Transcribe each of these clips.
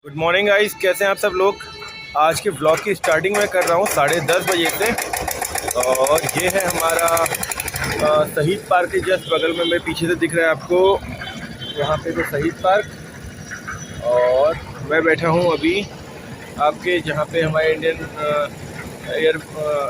Good morning guys, कैसे हैं आप सब लोग। आज के ब्लॉग की स्टार्टिंग में कर रहा हूँ 10:30 बजे से। और ये है हमारा शहीद पार्क के जस्ट बगल में, मेरे पीछे से दिख रहा है आपको, यहाँ पे तो शहीद पार्क। और मैं बैठा हूँ अभी आपके जहाँ पे हमारे इंडियन एयर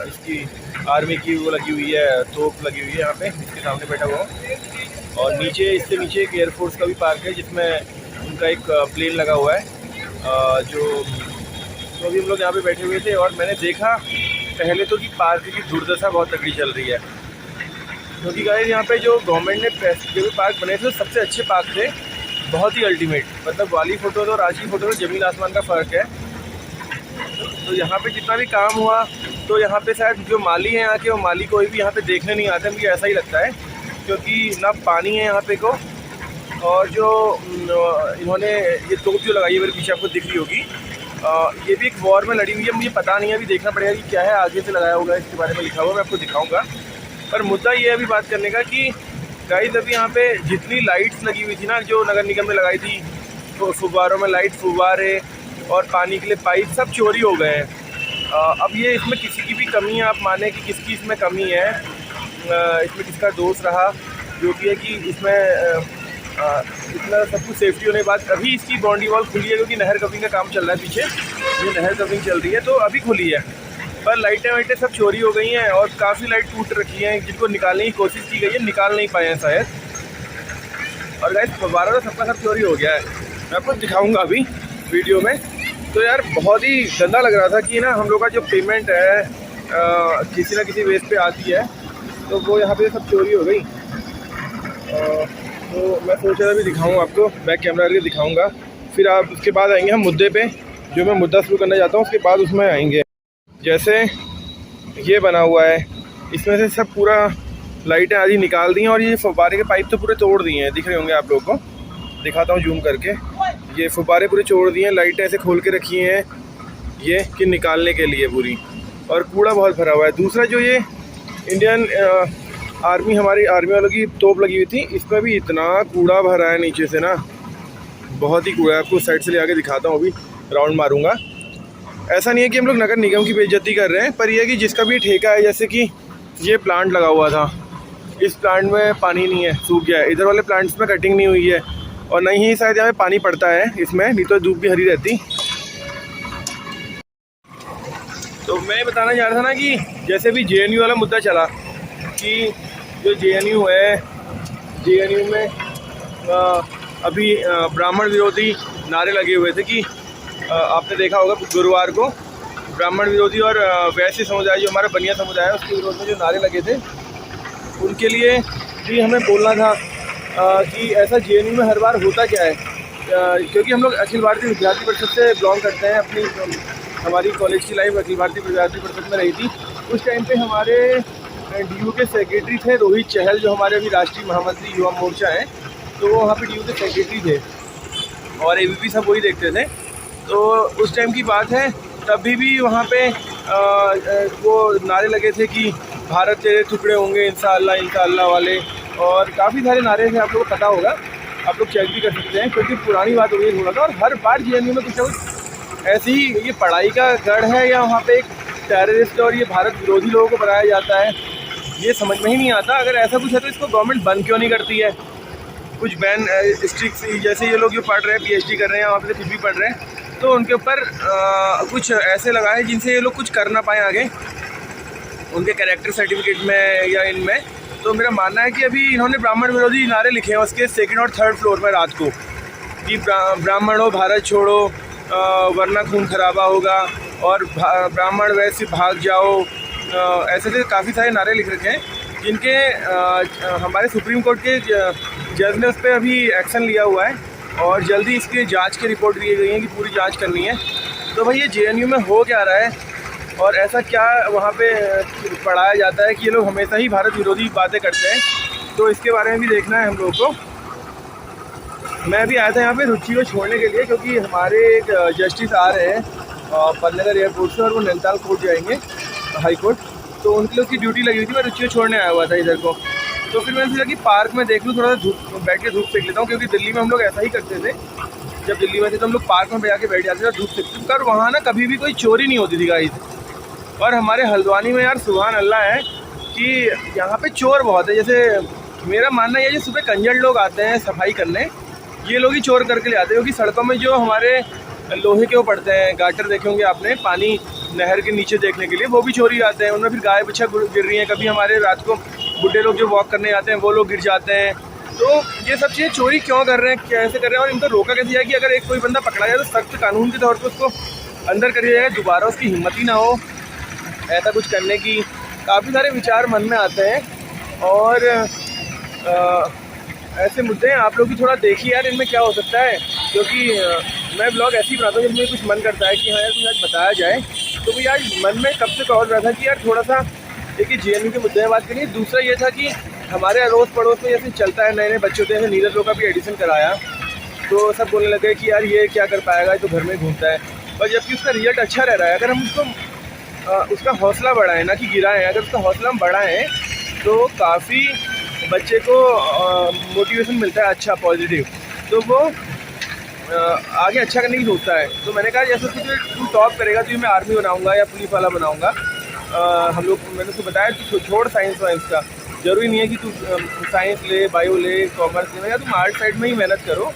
इसकी आर्मी की वो लगी हुई है, तोप लगी हुई है, यहाँ पे इसके सामने बैठा हुआ हूँ। और नीचे, इससे नीचे एक एयरफोर्स का भी पार्क है जिसमें उनका एक प्लेन लगा हुआ है। जो तो अभी हम लोग यहाँ पे बैठे हुए थे और मैंने देखा पहले तो कि पार्क की दुर्दशा बहुत तगड़ी चल रही है। क्योंकि गाइस यहाँ पे जो गवर्नमेंट ने जो भी पार्क बने थे, सबसे अच्छे पार्क थे, बहुत ही अल्टीमेट। मतलब वाली फ़ोटो और आज की फ़ोटो में ज़मीन आसमान का फ़र्क है। तो यहाँ पे जितना भी काम हुआ, तो यहाँ पे शायद जो माली हैं यहाँ के, वो माली कोई भी यहाँ पे देखने नहीं आता, मुझे ऐसा ही लगता है। क्योंकि ना पानी है यहाँ पे को, और जो इन्होंने ये तोप जो लगाई है मेरे पीछे, आपको दिख रही होगी, ये भी एक वॉर में लड़ी हुई है। मुझे पता नहीं है, अभी देखना पड़ेगा कि क्या है, आगे से लगाया होगा, इसके बारे में लिखा हुआ, मैं आपको दिखाऊंगा। पर मुद्दा ये है अभी बात करने का कि गाइस अभी यहाँ पे जितनी लाइट्स लगी हुई थी ना, जो नगर निगम ने लगाई थी, तो फुब्बारों में लाइट, फुब्बारे और पानी के लिए पाइप सब चोरी हो गए हैं। अब ये इसमें किसी की भी कमी है, आप माने कि किसकी इसमें कमी है, इसमें किसका दोष रहा, जो कि है कि इसमें इतना सब कुछ सेफ्टी होने के बाद अभी इसकी बाउंड्री वॉल खुली है, क्योंकि नहर कवरिंग का काम चल रहा है पीछे, ये नहर कवरिंग चल रही है, तो अभी खुली है। पर लाइटें वाइटें सब चोरी हो गई हैं और काफ़ी लाइट टूट रखी हैं, जिनको निकालने की कोशिश की गई है, निकाल नहीं पाए हैं शायद। और गाइस फव्वारा तो सबका सब चोरी हो गया है, मैं आपको दिखाऊँगा अभी वीडियो में। तो यार बहुत ही गंदा लग रहा था कि ना हम लोग का जो पेमेंट है किसी ना किसी बेस पे आती है, तो वो यहाँ पे सब चोरी हो गई। तो मैं सोच रहा भी दिखाऊँ आपको, बैक कैमरा करके दिखाऊंगा, फिर आप उसके बाद आएंगे हम मुद्दे पे, जो मैं मुद्दा शुरू करना चाहता हूँ, उसके बाद उसमें आएंगे। जैसे ये बना हुआ है, इसमें से सब पूरा लाइटें आदि निकाल दी हैं, और ये फव्वारे के पाइप तो पूरे तोड़ दिए हैं, दिख रहे होंगे आप लोगों को, दिखाता हूँ जूम करके। ये फव्वारे पूरे छोड़ दिए हैं, लाइटें ऐसे खोल के रखी हैं ये कि निकालने के लिए पूरी, और कूड़ा बहुत भरा हुआ है। दूसरा जो ये इंडियन आर्मी, हमारी आर्मी वालों की तोप लगी हुई थी, इसमें भी इतना कूड़ा भरा है नीचे से ना, बहुत ही कूड़ा है। आपको साइड से ले आके दिखाता हूँ, अभी राउंड मारूंगा। ऐसा नहीं है कि हम लोग नगर निगम की बेइज्जती कर रहे हैं, पर यह कि जिसका भी ठेका है, जैसे कि ये प्लांट लगा हुआ था, इस प्लांट में पानी नहीं है, सूख गया है। इधर वाले प्लांट्स में कटिंग नहीं हुई है, और नहीं ही शायद यहाँ पे पानी पड़ता है इसमें, नहीं तो धूप भी हरी रहती। तो मैं बताना चाह रहा था ना कि जैसे भी JNU वाला मुद्दा चला, कि जो JNU है, JNU में अभी ब्राह्मण विरोधी नारे लगे हुए थे कि आपने देखा होगा गुरुवार को ब्राह्मण विरोधी और वैश्य समुदाय, जो हमारा बनिया समुदाय है, उसके विरोध में जो नारे लगे थे, उनके लिए भी हमें बोलना था कि ऐसा JNU में हर बार होता क्या है। क्योंकि हम लोग अखिल भारतीय विद्यार्थी परिषद से बिलोंग करते हैं, अपनी हमारी कॉलेज की लाइफ अखिल भारतीय विद्यार्थी परिषद में रही थी। उस टाइम पे हमारे DU के सेक्रेटरी थे रोहित चहल, जो हमारे अभी राष्ट्रीय महामंत्री युवा मोर्चा हैं, तो वो वहाँ पे DU के सेक्रेटरी थे, और ABP सब वही देखते थे। तो उस टाइम की बात है, तभी भी वहाँ पे वो नारे लगे थे कि भारत तेरे टुकड़े होंगे इंशाअल्लाह इंशाअल्लाह वाले, और काफ़ी सारे नारे थे, आप लोगों को पता होगा, आप लोग चेक भी कर सकते हैं, क्योंकि पुरानी बात हो गई थोड़ा सा। और हर बार JNU में कुछ ना कुछ ऐसी ही, ये पढ़ाई का गढ़ है या वहाँ पे एक टेररिस्ट और ये भारत विरोधी लोगों को बनाया जाता है, ये समझ में ही नहीं आता। अगर ऐसा कुछ है तो इसको गवर्नमेंट बंद क्यों नहीं करती है, कुछ बैन स्ट्रिक्ट, जैसे ये लोग जो पढ़ रहे हैं, PhD कर रहे हैं, वहाँ पे कुछ भी पढ़ रहे हैं, तो उनके ऊपर कुछ ऐसे लगाए जिनसे ये लोग कुछ कर ना पाएँ आगे, उनके कैरेक्टर सर्टिफिकेट में या इनमें। तो मेरा मानना है कि अभी इन्होंने ब्राह्मण विरोधी नारे लिखे हैं उसके 2nd और 3rd फ्लोर में रात को, कि ब्राह्मणों भारत छोड़ो, वरना खून खराबा होगा, और ब्राह्मण वैसे भाग जाओ, ऐसे काफ़ी सारे नारे लिख रखे हैं, जिनके हमारे सुप्रीम कोर्ट के जज ने उस पर अभी एक्शन लिया हुआ है, और जल्दी इसकी जांच की रिपोर्ट दी गई है कि पूरी जांच करनी है। तो भाई ये JNU में हो क्या रहा है, और ऐसा क्या वहाँ पे पढ़ाया जाता है कि ये लोग हमेशा ही भारत विरोधी बातें करते हैं, तो इसके बारे में भी देखना है हम लोगों को। मैं भी आया था यहाँ पे रुचि को छोड़ने के लिए, क्योंकि हमारे एक जस्टिस आ रहे हैं पन्नेगर एयरपोर्ट से, और वो नैनीताल कोर्ट जाएंगे, हाई कोर्ट, तो उनके लिए उसकी ड्यूटी लगी हुई थी। मैं रुचि को छोड़ने आया हुआ था इधर को, तो फिर मैंने सोचा कि पार्क में देख लूँ, थोड़ा सा धूप बैठ के धूप सेक लेता हूँ, क्योंकि दिल्ली में हम लोग ऐसा ही करते थे जब दिल्ली में थे तो हम लोग पार्क में जाके बैठ जाते थे धूप सेकते थे, और वहाँ ना कभी भी कोई चोरी नहीं होती थी गाइस। और हमारे हल्द्वानी में यार सुभान अल्लाह है कि यहाँ पे चोर बहुत है। जैसे मेरा मानना ये है, सुबह कंजर लोग आते हैं सफाई करने, ये लोग ही चोर करके ले आते हैं, क्योंकि सड़कों में जो हमारे लोहे के वो पड़ते हैं, गाटर देखे होंगे आपने पानी नहर के नीचे देखने के लिए, वो भी चोरी आते हैं। उनमें फिर गाय बच्चा गिर रही हैं, कभी हमारे रात को बुढ़े लोग जो वॉक करने आते हैं वो लोग गिर जाते हैं। तो ये सब चीज़ें चोरी क्यों कर रहे हैं, कैसे कर रहे हैं, और इनको रोका कैसे जाए कि अगर एक कोई बंदा पकड़ा जाए तो सख्त कानून के तौर पर उसको अंदर कर दिया जाएगा, दोबारा उसकी हिम्मत ही ना हो ऐसा कुछ करने की। काफ़ी सारे विचार मन में आते हैं और ऐसे मुद्दे हैं। आप लोग भी थोड़ा देखिए यार इनमें क्या हो सकता है, क्योंकि मैं ब्लॉग ऐसे ही बनाता हूँ जब मुझे कुछ मन करता है कि हाँ यार कुछ आज बताया जाए। तो भाई आज मन में कब से कॉल रहा था कि यार थोड़ा सा एक JNU के मुद्दे में बात करिए। दूसरा ये था कि हमारे अड़ोस पड़ोस में जैसे चलता है, नए नए बच्चे होते हैं, जैसे नीरज लोग का भी एडिशन कराया तो सब बोलने लगे कि यार ये क्या कर पाएगा, तो घर में घूमता है। और जबकि उसका रिजल्ट अच्छा रह रहा है, अगर हम उसको उसका हौसला बढ़ाएं ना कि गिराएं, अगर उसका हौसला हम बढ़ाएं तो काफ़ी बच्चे को मोटिवेशन मिलता है अच्छा पॉजिटिव, तो वो आगे अच्छा करने की सोचता है। तो मैंने कहा जैसे तू टॉप करेगा तो मैं आर्मी बनाऊंगा या पुलिस वाला बनाऊंगा। हम लोग मैंने उसको बताया कि छोड़ साइंस वाइंस का, ज़रूरी नहीं है कि तू साइंस ले, बायो ले, कॉमर्स ले, या तुम आर्ट साइड में ही मेहनत करो।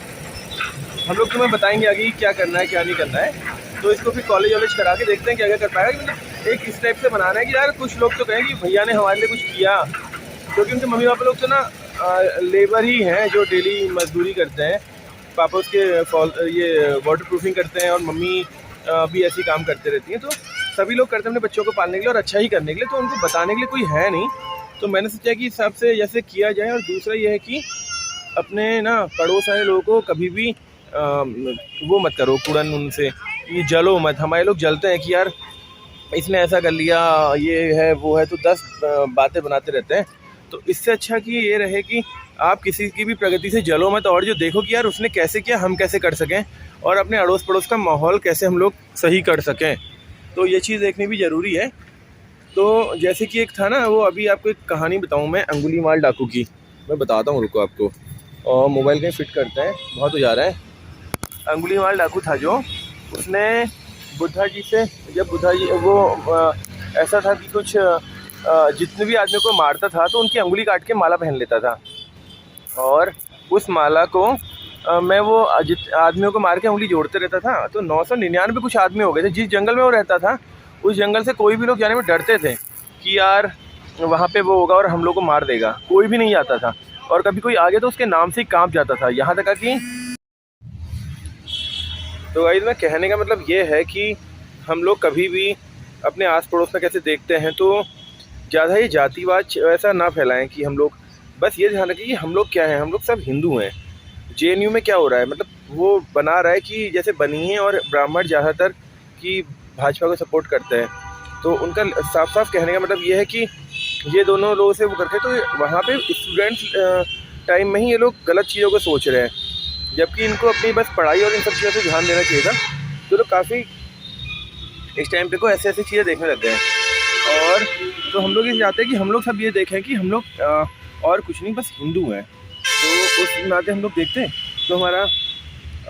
हम लोग तुम्हें बताएंगे आगे क्या करना है क्या नहीं करना है। तो इसको फिर कॉलेज वॉलेज करा के देखते हैं क्या क्या कर पाएगा। मतलब एक इस टाइप से बनाना है कि यार कुछ लोग तो कहें कि भैया ने हमारे लिए कुछ किया, क्योंकि उनके मम्मी पापा लोग तो ना लेबर ही हैं जो डेली मजदूरी करते हैं। पापा उसके ये वाटर प्रूफिंग करते हैं और मम्मी भी ऐसे ही काम करते रहती हैं। तो सभी लोग करते हैं अपने बच्चों को पालने के लिए और अच्छा ही करने के लिए, तो उनको बताने के लिए कोई है नहीं। तो मैंने सोचा कि सबसे जैसे किया जाए। और दूसरा ये है कि अपने ना पड़ोस वाले लोगों को कभी भी वो मत करो कूड़न, उनसे ये जलो मत। हमारे लोग जलते हैं कि यार इसने ऐसा कर लिया, ये है वो है, तो 10 बातें बनाते रहते हैं। तो इससे अच्छा कि ये रहे कि आप किसी की भी प्रगति से जलो मत, और जो देखो कि यार उसने कैसे किया हम कैसे कर सकें, और अपने अड़ोस पड़ोस का माहौल कैसे हम लोग सही कर सकें। तो ये चीज़ देखनी भी ज़रूरी है। तो जैसे कि एक था ना, वो अभी आपको एक कहानी बताऊँ मैं अंगुलीमाल डाकू की, मैं बताता हूँ रुको आपको। और मोबाइल कहीं फिट करते हैं, बहुत हो जा रहा है। अंगुलीमाल डाकू था जो, उसने बुद्धा जी से, जब बुद्धा जी वो ऐसा था कि कुछ जितने भी आदमी को मारता था तो उनकी अंगुली काट के माला पहन लेता था, और उस माला को मैं वो आदमियों को मार के उंगली जोड़ते रहता था। तो 999 कुछ आदमी हो गए थे। जिस जंगल में वो रहता था उस जंगल से कोई भी लोग जाने में डरते थे कि यार वहाँ पे वो होगा और हम लोग को मार देगा, कोई भी नहीं जाता था। और कभी कोई आ गया तो उसके नाम से ही कांप जाता था। यहाँ तक कि तो गाइस मैं कहने का मतलब ये है कि हम लोग कभी भी अपने आस पड़ोस में कैसे देखते हैं तो ज़्यादा ही जातिवाद ऐसा ना फैलाएं कि हम लोग, बस ये ध्यान रखें कि हम लोग क्या हैं, हम लोग सब हिंदू हैं। JNU में क्या हो रहा है, मतलब वो बना रहा है कि जैसे बनी है, और ब्राह्मण ज़्यादातर की भाजपा को सपोर्ट करते हैं। तो उनका साफ साफ कहने का मतलब ये है कि ये दोनों लोगों से वो करके, तो वहाँ पे स्टूडेंट्स टाइम में ही ये लोग गलत चीज़ों को सोच रहे हैं, जबकि इनको अपनी बस पढ़ाई और इन सब चीज़ों पर ध्यान देना चाहिए था। तो लोग काफ़ी इस टाइम पे को ऐसे ऐसी चीज़ें देखने लग गए हैं। और तो हम लोग ये चाहते हैं कि हम लोग सब ये देखें कि हम लोग और कुछ नहीं, बस हिंदू हैं। तो उस नाते हम लोग देखते हैं तो हमारा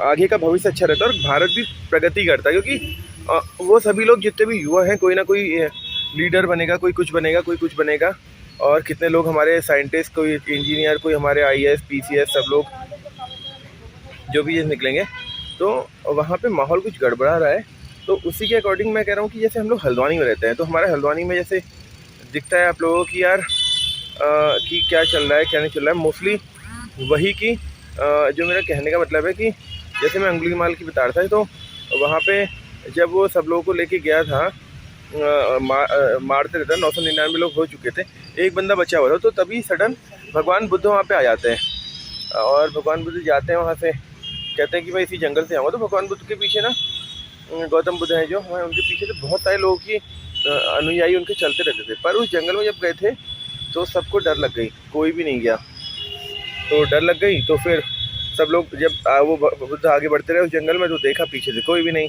आगे का भविष्य अच्छा रहता है और भारत भी प्रगति करता है, क्योंकि वो सभी लोग जितने भी युवा हैं, कोई ना कोई लीडर बनेगा, कोई कुछ बनेगा, कोई कुछ बनेगा। और कितने लोग हमारे साइंटिस्ट, कोई इंजीनियर, कोई हमारे IAS PCS, सब लोग जो भी ये निकलेंगे। तो वहाँ पे माहौल कुछ गड़बड़ा रहा है। तो उसी के अकॉर्डिंग मैं कह रहा हूँ कि जैसे हम लोग हल्द्वानी में रहते हैं, तो हमारे हल्द्वानी में जैसे दिखता है आप लोगों की यार कि क्या चल रहा है क्या नहीं चल रहा है, मोस्टली वही की जो मेरा कहने का मतलब है कि जैसे मैं अंगुलीमाल की बता रहा था, तो वहाँ पे जब वो सब लोगों को लेके गया था, मारते रहता, 999 लोग हो चुके थे, एक बंदा बचा हुआ था। तो तभी सडन भगवान बुद्ध वहाँ पे आ जाते हैं, और भगवान बुद्ध जाते हैं वहाँ से, कहते हैं कि मैं इसी जंगल से आऊँगा। तो भगवान बुद्ध के पीछे ना गौतम बुद्ध हैं जो, हमारे उनके पीछे तो बहुत सारे लोगों की अनुयायी उनके चलते रहते थे। पर उस जंगल में जब गए थे तो सबको डर लग गई, कोई भी नहीं गया। तो डर लग गई, तो फिर सब लोग जब वो बुद्ध आगे बढ़ते रहे उस जंगल में, तो देखा पीछे से कोई भी नहीं।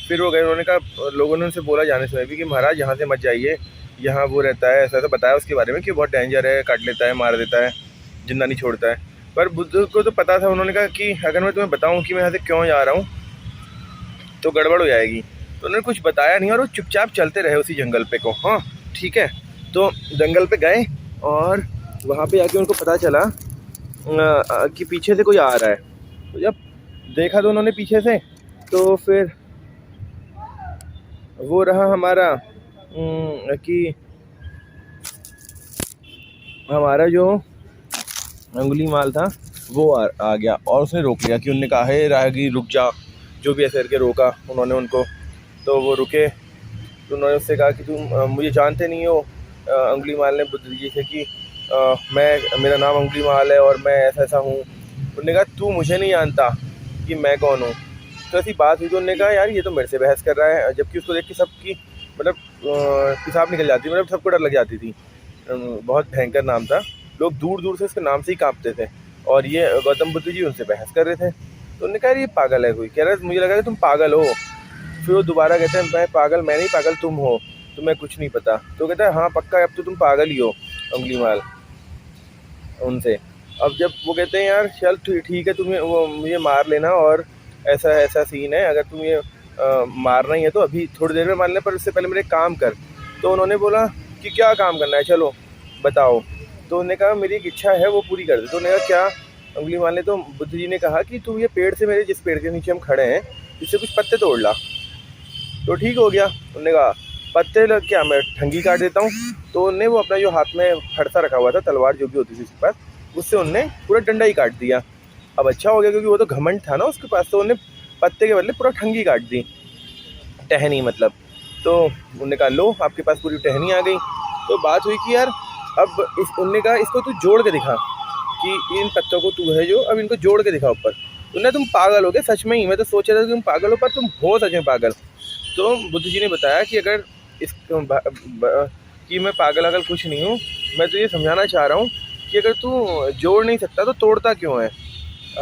फिर वो गए, उन्होंने कहा, लोगों ने उनसे बोला जाने समय भी कि महाराज यहाँ से मत जाइए, यहाँ वो रहता है, ऐसा ऐसा बताया उसके बारे में कि बहुत डेंजर है, काट लेता है, मार देता है, जिंदा नहीं छोड़ता है। पर बुद्ध को तो पता था, उन्होंने कहा कि अगर मैं तुम्हें बताऊं कि मैं यहाँ से क्यों जा रहा हूँ तो गड़बड़ हो जाएगी, तो उन्होंने कुछ बताया नहीं और वो चुपचाप चलते रहे उसी जंगल पे को। हाँ ठीक है, तो जंगल पे गए और वहाँ पे आके उनको पता चला कि पीछे से कोई आ रहा है। तो जब देखा तो उन्होंने पीछे से, तो फिर वो रहा हमारा कि हमारा जो अंगुली माल था वो आ गया और उसने रोक लिया कि उनने कहा है राहगीर रुक जा, जो भी ऐसे करके रोका उन्होंने उनको। तो वो रुके, तो उन्होंने उससे कहा कि तुम मुझे जानते नहीं हो। अंगुली माल ने बुद्ध जी से कि मेरा नाम अंगुली माल है और मैं ऐसा ऐसा हूँ। उन्होंने कहा तू मुझे नहीं जानता कि मैं कौन हूँ। तो ऐसी बात हुई तो उन्होंने कहा यार ये तो मेरे से बहस कर रहा है, जबकि उसको देख के सबकी मतलब पेशाब निकल जाती, मतलब सबको डर लग जाती थी। बहुत भयंकर नाम था, लोग दूर दूर से उसके नाम से ही कांपते थे। और ये गौतम बुद्ध जी उनसे बहस कर रहे थे। तो उन्होंने कहा ये पागल है कोई, कह रहा है मुझे लगा कि तुम पागल हो। फिर वो दोबारा कहते हैं मैं पागल मैं नहीं, पागल तुम हो, तुम्हें कुछ नहीं पता। तो कहता है हाँ पक्का, अब तो तुम पागल ही हो अंगुली माल उनसे। अब जब वो कहते हैं यार चल ठीक है, तुम्हें वो मुझे मार लेना और ऐसा ऐसा सीन है, अगर तुम ये मारना ही है तो अभी थोड़ी देर में मार लेना, पर उससे पहले मेरे काम कर। तो उन्होंने बोला कि क्या काम करना है, चलो बताओ। तो उन्होंने कहा मेरी एक इच्छा है वो पूरी कर दे। तो उन्होंने कहा क्या अंगुली माल ने, तो बुद्ध जी ने कहा कि तू ये पेड़ से, मेरे जिस पेड़ के नीचे हम खड़े हैं इससे कुछ पत्ते तोड़ ला तो ठीक हो गया। उन्होंने कहा पत्ते लग क्या, मैं ठंगी काट देता हूँ। तो उनने वो अपना जो हाथ में फरसा रखा हुआ था, तलवार जो भी होती थी उसके पास, उससे उनने पूरा डंडा ही काट दिया। अब अच्छा हो गया क्योंकि वो तो घमंड था ना उसके पास, तो उन्हें पत्ते के बदले पूरा ठंगी काट दी, टहनी मतलब। तो उन्होंने कहा लो आपके पास पूरी टहनी आ गई। तो बात हुई कि यार अब उनने कहा इसको तू जोड़ के दिखा कि इन पत्तों को तू है जो, अब इनको जोड़ के दिखा ऊपर। उन्हें तुम पागल हो गए सच में ही, मैं तो सोच रहा था कि तुम पागल हो, पर तुम हो सच में पागल। तो बुद्ध जी ने बताया कि अगर इस कि मैं पागल अगल कुछ नहीं हूँ, मैं तो ये समझाना चाह रहा हूँ कि अगर तू जोड़ नहीं सकता तो तोड़ता क्यों है,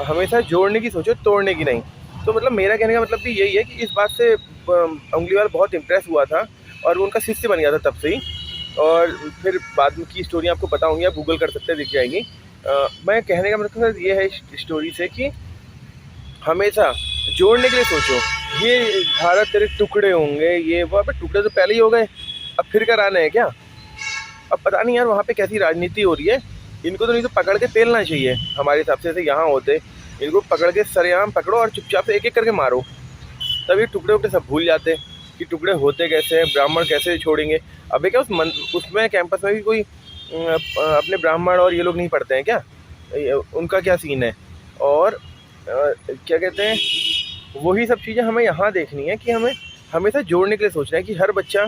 हमेशा जोड़ने की सोचो, तोड़ने की नहीं। तो मतलब मेरा कहने का मतलब भी यही है कि इस बात से अंगुलीवाल बहुत इम्प्रेस हुआ था और वो उनका शिष्य बन गया था तब से ही। और फिर बाद में की स्टोरी आपको पता होंगी, आप गूगल कर सकते हैं, दिख जाएंगी। मैं कहने का मतलब ये है स्टोरी से कि हमेशा जोड़ने के लिए सोचो। ये भारत तेरे टुकड़े होंगे, ये वो, अब टुकड़े तो पहले ही हो गए, अब फिर कराने हैं क्या। अब पता नहीं यार वहाँ पे कैसी राजनीति हो रही है। इनको तो नहीं तो पकड़ के पेलना चाहिए हमारे हिसाब से, यहाँ होते इनको पकड़ के सरेआम पकड़ो और चुपचाप से एक एक करके मारो, तब ये टुकड़े उकड़े सब भूल जाते कि टुकड़े होते कैसे हैं, ब्राह्मण कैसे छोड़ेंगे। अबे क्या उसमें कैंपस में भी कोई अपने ब्राह्मण और ये लोग नहीं पढ़ते हैं क्या, उनका क्या सीन है। और क्या कहते हैं, वही सब चीज़ें हमें यहाँ देखनी है कि हमें हमेशा जोड़ने के लिए सोचना है कि हर बच्चा,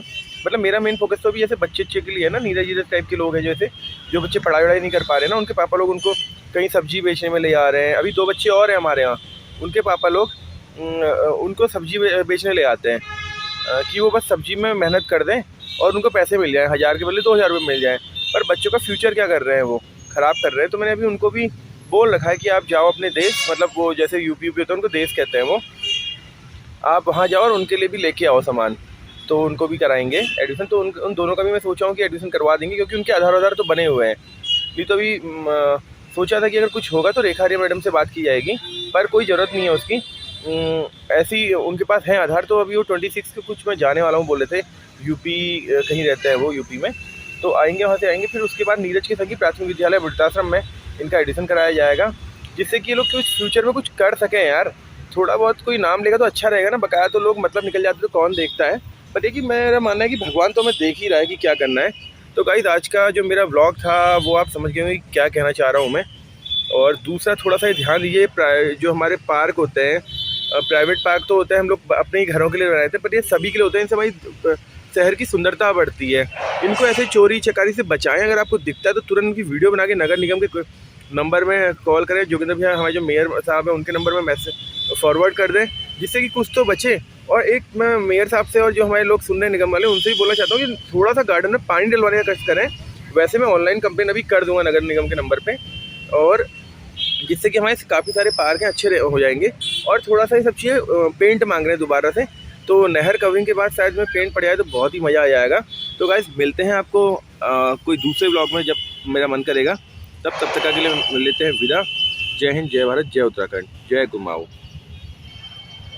मतलब मेरा मेन फोकस तो अभी जैसे बच्चे के लिए है ना, नीरज नीरज टाइप के लोग हैं जैसे, जो बच्चे पढ़ाई वढ़ाई नहीं कर पा रहे ना, उनके पापा लोग उनको कहीं सब्जी बेचने में ले आ रहे हैं। अभी 2 बच्चे और हैं हमारे यहाँ, उनके पापा लोग उनको सब्जी बेचने ले आते हैं कि वो बस सब्जी में मेहनत कर दें और उनको पैसे मिल जाएँ, 1000 के बदले 2000 रुपये मिल जाएँ। पर बच्चों का फ्यूचर क्या कर रहे हैं, वो ख़राब कर रहे हैं। तो मैंने अभी उनको भी बोल रखा है कि आप जाओ अपने देश, मतलब वो जैसे यूपी होता है उनको देश कहते हैं वो, आप वहाँ जाओ और उनके लिए भी लेके आओ सामान, तो उनको भी कराएंगे एडमिशन। तो उन दोनों का भी मैं सोचा हूँ कि एडमिशन करवा देंगे, क्योंकि उनके आधार तो बने हुए हैं। ये तो अभी सोचा था कि अगर कुछ होगा तो रेखा आर्या मैडम से बात की जाएगी, पर कोई ज़रूरत नहीं है उसकी, ऐसी उनके पास है आधार। तो अभी वो 26 को कुछ मैं जाने वाला हूँ बोले थे, यूपी कहीं रहते हैं वो, यूपी में। तो आएंगे, वहाँ से आएंगे, फिर उसके बाद नीरज के सभी प्राथमिक विद्यालय वृद्धाश्रम में इनका एडमिशन कराया जाएगा, जिससे कि ये लोग कुछ फ्यूचर में कुछ कर सकें यार। थोड़ा बहुत कोई नाम लेगा तो अच्छा रहेगा ना, बकाया तो लोग मतलब निकल जाते तो कौन देखता है। पर देखिए मेरा मानना है कि भगवान तो हमें देख ही रहा है कि क्या करना है। तो गाइस आज का जो मेरा व्लॉग था वो आप समझ गए होंगे क्या कहना चाह रहा हूँ मैं। और दूसरा थोड़ा सा ध्यान दीजिए, जो हमारे पार्क होते हैं, प्राइवेट पार्क तो होते हैं, हम लोग अपने ही घरों के लिए बनाए थे, पर ये सभी के लिए होते हैं। इनसे हमारी शहर की सुंदरता बढ़ती है। इनको ऐसे चोरी चकारी से बचाएं। अगर आपको दिखता है तो तुरंत उनकी वीडियो बना के नगर निगम के नंबर में कॉल करें, जोगिंदर भैया हमारे जो मेयर साहब हैं उनके नंबर में मैसेज फॉरवर्ड कर दें, जिससे कि कुछ तो बचे। और एक मैं मेयर साहब से और जो हमारे लोग सुन रहे हैं निगम वाले, उनसे भी बोलना चाहता हूँ कि थोड़ा सा गार्डन में पानी डलवाने का कष्ट करें। वैसे मैं ऑनलाइन कंप्लेन अभी कर दूंगा नगर निगम के नंबर पे, और जिससे कि हमारे काफ़ी सारे पार्क हैं अच्छे हो जाएंगे। और थोड़ा सा ये सब चीज़ें पेंट मांग रहे हैं दोबारा से, तो नहर कवरिंग के बाद शायद में पेंट पड़ जाए तो बहुत ही मज़ा आ जाएगा। तो गाइस मिलते हैं आपको कोई दूसरे ब्लॉग में जब मेरा मन करेगा, तब तक के लिए लेते हैं विदा। जय हिंद, जय भारत, जय उत्तराखंड, जय कुमाऊं।